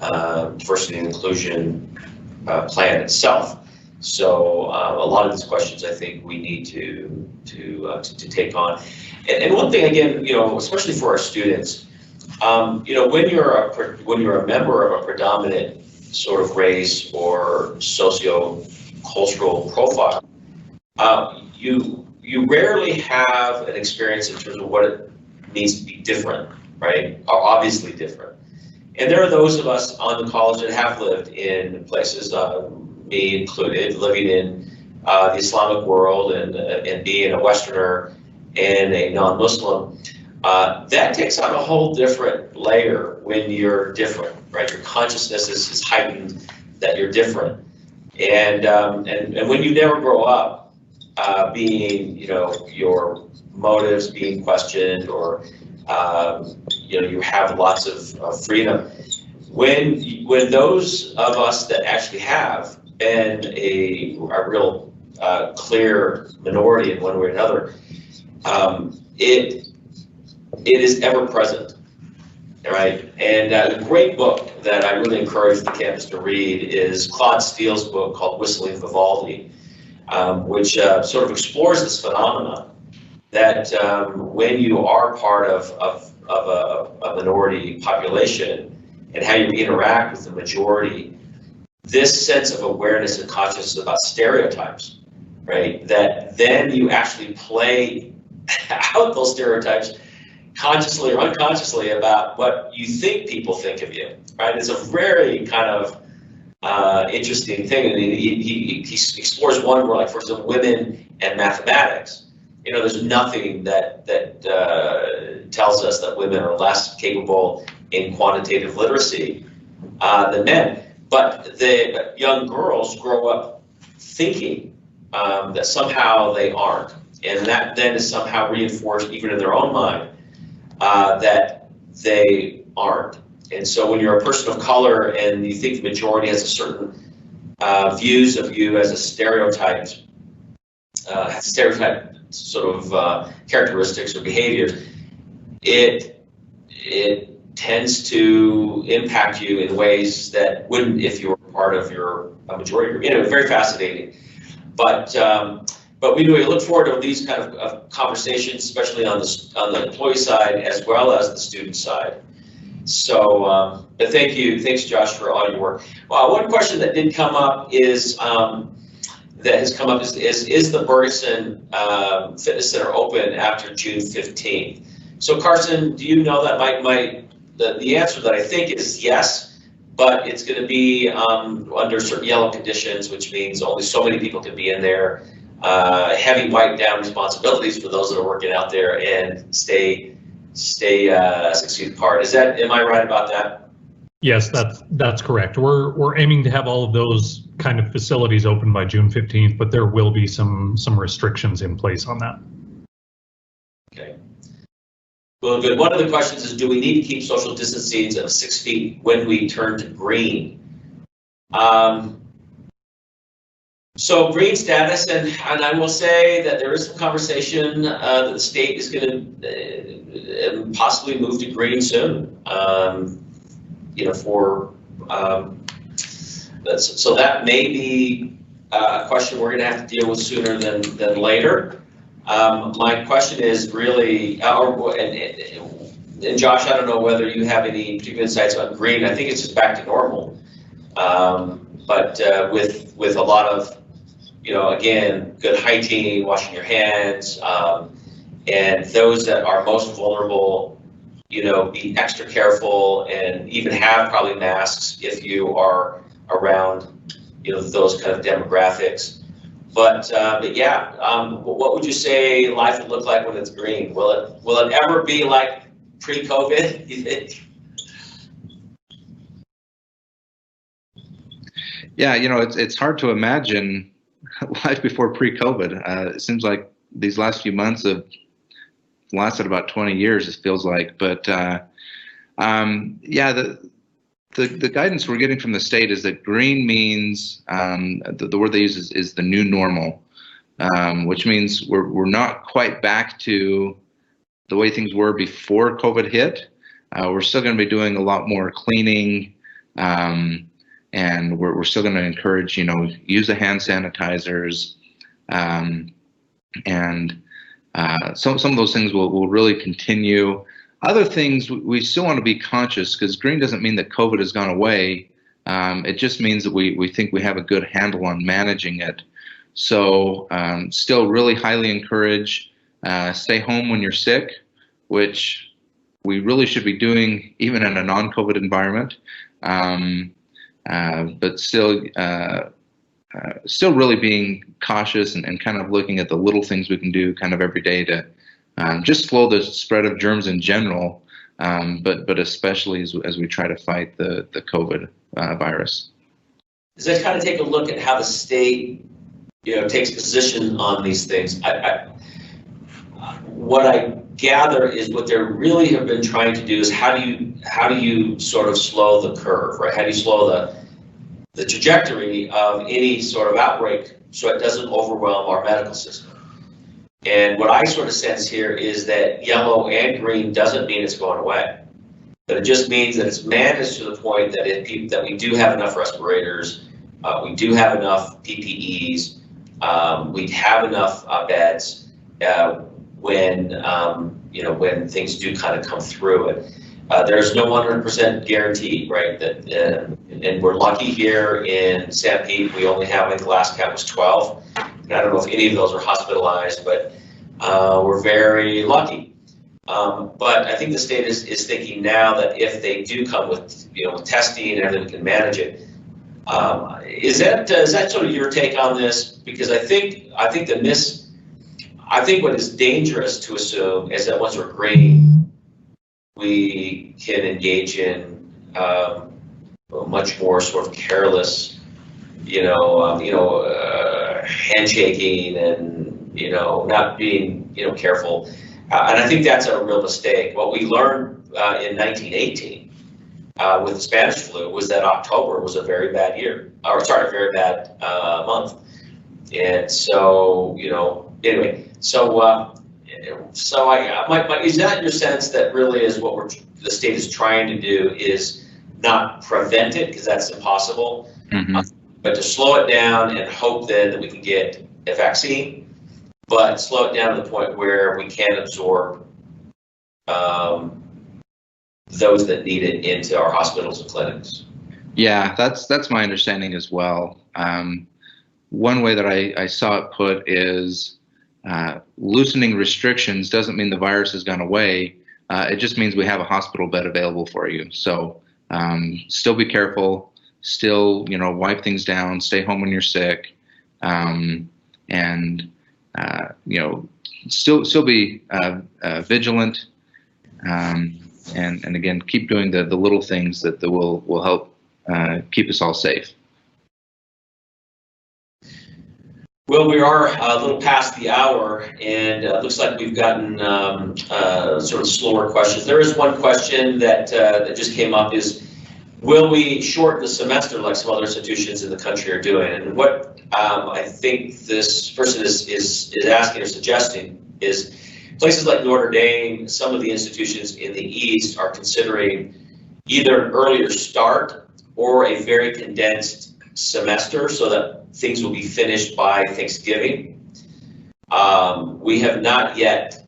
diversity and inclusion plan itself. So a lot of these questions I think we need to take on. And one thing again, you know, especially for our students, you know, when you're a member of a predominant sort of race or socio-cultural profile, you rarely have an experience in terms of what it means to be different, right? Or obviously different. And there are those of us on the college that have lived in places, me included, living in the Islamic world and being a Westerner and a non-Muslim. That takes on a whole different layer when you're different, right? Your consciousness is heightened that you're different. And when you never grow up being, you know, your motives being questioned, or you know, you have lots of freedom. When those of us that actually have been a real clear minority in one way or another, it is ever present, right? And a great book that I really encourage the campus to read is Claude Steele's book called Whistling Vivaldi, which sort of explores this phenomenon that when you are part of a minority population and how you interact with the majority, this sense of awareness and consciousness about stereotypes, right? That then you actually play out those stereotypes consciously or unconsciously about what you think people think of you, right? It's a very kind of interesting thing. And he explores one where, like, for example, women and mathematics. You know, there's nothing that tells us that women are less capable in quantitative literacy than men. But the young girls grow up thinking that somehow they aren't. And that then is somehow reinforced even in their own mind that they aren't. And so when you're a person of color and you think the majority has a certain views of you as a stereotype sort of characteristics or behaviors, it tends to impact you in ways that wouldn't if you were part of your majority group. You know, very fascinating. But we look forward to these kind of conversations, especially on the employee side as well as the student side. So, but thanks Josh for all your work. Well, one question that did come up is is the Bergeson Fitness Center open after June 15th? So Carson, do you know that? The answer that I think is yes, but it's going to be under certain yellow conditions, which means only so many people can be in there. Heavy wipe down responsibilities for those that are working out there, and stay 6 feet apart. Am I right about that? Yes, that's correct. We're aiming to have all of those kind of facilities open by June 15th, but there will be some restrictions in place on that. Okay. Well, good. One of the questions is, do we need to keep social distancing of 6 feet when we turn to green? So green status, and I will say that there is some conversation that the state is going to possibly move to green soon. You know, so that may be a question we're going to have to deal with sooner than later. My question is really, and Josh, I don't know whether you have any particular insights on green. I think it's just back to normal, but with a lot of, you know, again, good hygiene, washing your hands, and those that are most vulnerable, you know, be extra careful and even have probably masks if you are around, you know, those kind of demographics. But yeah, what would you say life would look like when it's green? Will it ever be like pre-COVID, you think? Yeah, you know, it's hard to imagine life before pre-COVID. It seems like these last few months have lasted about 20 years, it feels like. But yeah, the guidance we're getting from the state is that green means, the word they use is the new normal, which means we're not quite back to the way things were before COVID hit. We're still going to be doing a lot more cleaning, and we're still going to encourage, you know, use the hand sanitizers, and some of those things will really continue. Other things, we still want to be conscious, because green doesn't mean that COVID has gone away. It just means that we think we have a good handle on managing it. So still really highly encourage, stay home when you're sick, which we really should be doing even in a non-COVID environment. But still really being cautious and kind of looking at the little things we can do kind of every day to just slow the spread of germs in general, but especially as we try to fight the COVID virus. Does that kind of take a look at how the state, you know, takes position on these things? What I gather is what they really have been trying to do is how do you sort of slow the curve, right? How do you slow the trajectory of any sort of outbreak so it doesn't overwhelm our medical system? And what I sort of sense here is that yellow and green doesn't mean it's going away, but it just means that it's managed to the point that that we do have enough respirators, we do have enough PPEs, we have enough beds. when when things do kind of come through it. There's no 100% guarantee, right? That and we're lucky here in San Pete. We only have, I think the last count was 12. And I don't know if any of those are hospitalized, but we're very lucky. But I think the state is thinking now that if they do come with testing and everything, we can manage it. Is that sort of your take on this? Because I think what is dangerous to assume is that once we're green, we can engage in much more sort of careless, handshaking and not being careful, and I think that's a real mistake. What we learned in 1918 with the Spanish flu was that October was a very bad very bad month, and so anyway, so is that your sense that really is what the state is trying to do is not prevent it, because that's impossible, but to slow it down and hope then that we can get a vaccine, but slow it down to the point where we can absorb those that need it into our hospitals and clinics? Yeah, that's my understanding as well. One way that I saw it put is loosening restrictions doesn't mean the virus has gone away. It just means we have a hospital bed available for you. So still be careful, still wipe things down, stay home when you're sick, and still be vigilant, and again keep doing the little things that will help keep us all safe. Well, we are a little past the hour, and it looks like we've gotten sort of slower questions. There is one question that just came up: is will we shorten the semester like some other institutions in the country are doing? And what I think this person is asking or suggesting is places like Notre Dame, some of the institutions in the East are considering either an earlier start or a very condensed semester so that things will be finished by Thanksgiving. We have not yet,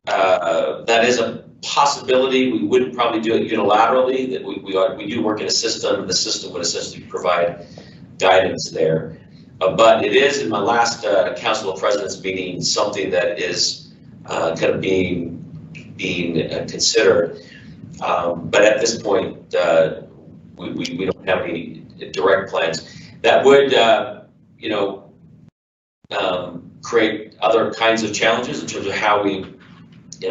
that is a possibility. We wouldn't probably do it unilaterally, that we do work in a system, and the system would essentially provide guidance there. But it is, in my last Council of Presidents meeting, something that is kind of being considered. But at this point, we don't have any direct plans. That would, create other kinds of challenges in terms of how we,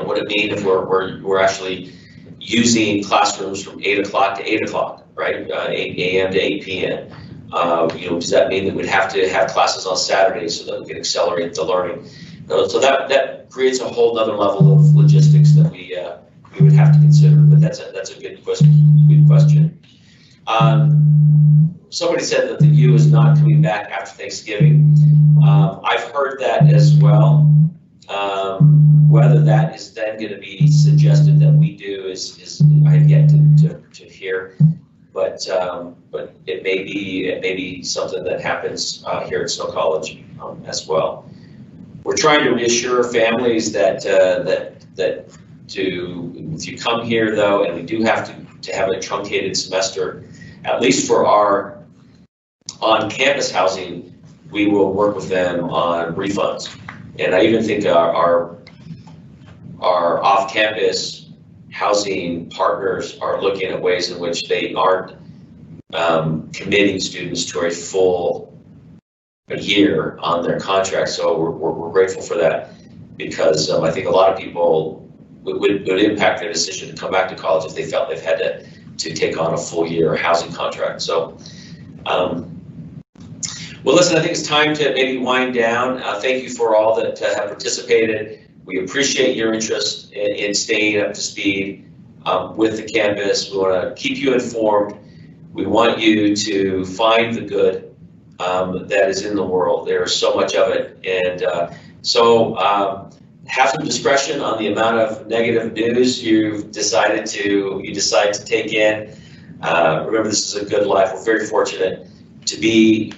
what it means if we're actually using classrooms from 8 o'clock to 8 o'clock, right? 8 a.m. to 8 p.m. Does that mean that we'd have to have classes on Saturdays so that we can accelerate the learning? So that creates a whole other level of logistics that we would have to consider. But that's a good question. Good question. Somebody said that the U is not coming back after Thanksgiving. I've heard that as well. Whether that is then going to be suggested that we do is I have yet to hear. But it may be something that happens here at Snow College as well. We're trying to reassure families that if you come here though, and we do have to have a truncated semester, at least for our on-campus housing, we will work with them on refunds. And I even think our off-campus housing partners are looking at ways in which they aren't committing students to a full year on their contract. So we're grateful for that, because I think a lot of people would impact their decision to come back to college if they felt they've had to take on a full year housing contract. So, well, listen, I think it's time to maybe wind down. Thank you for all that have participated. We appreciate your interest in staying up to speed with the campus. We want to keep you informed. We want you to find the good that is in the world. There is so much of it. And so have some discretion on the amount of negative news you decide to take in. Remember, this is a good life. We're very fortunate to be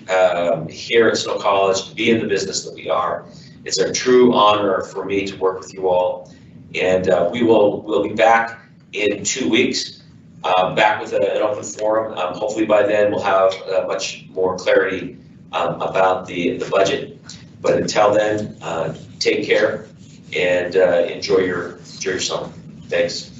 here at Snow College, to be in the business that we are. It's a true honor for me to work with you all. And we'll be back in 2 weeks, back with an open forum. Hopefully by then we'll have much more clarity about the budget. But until then, take care and enjoy your summer. Thanks.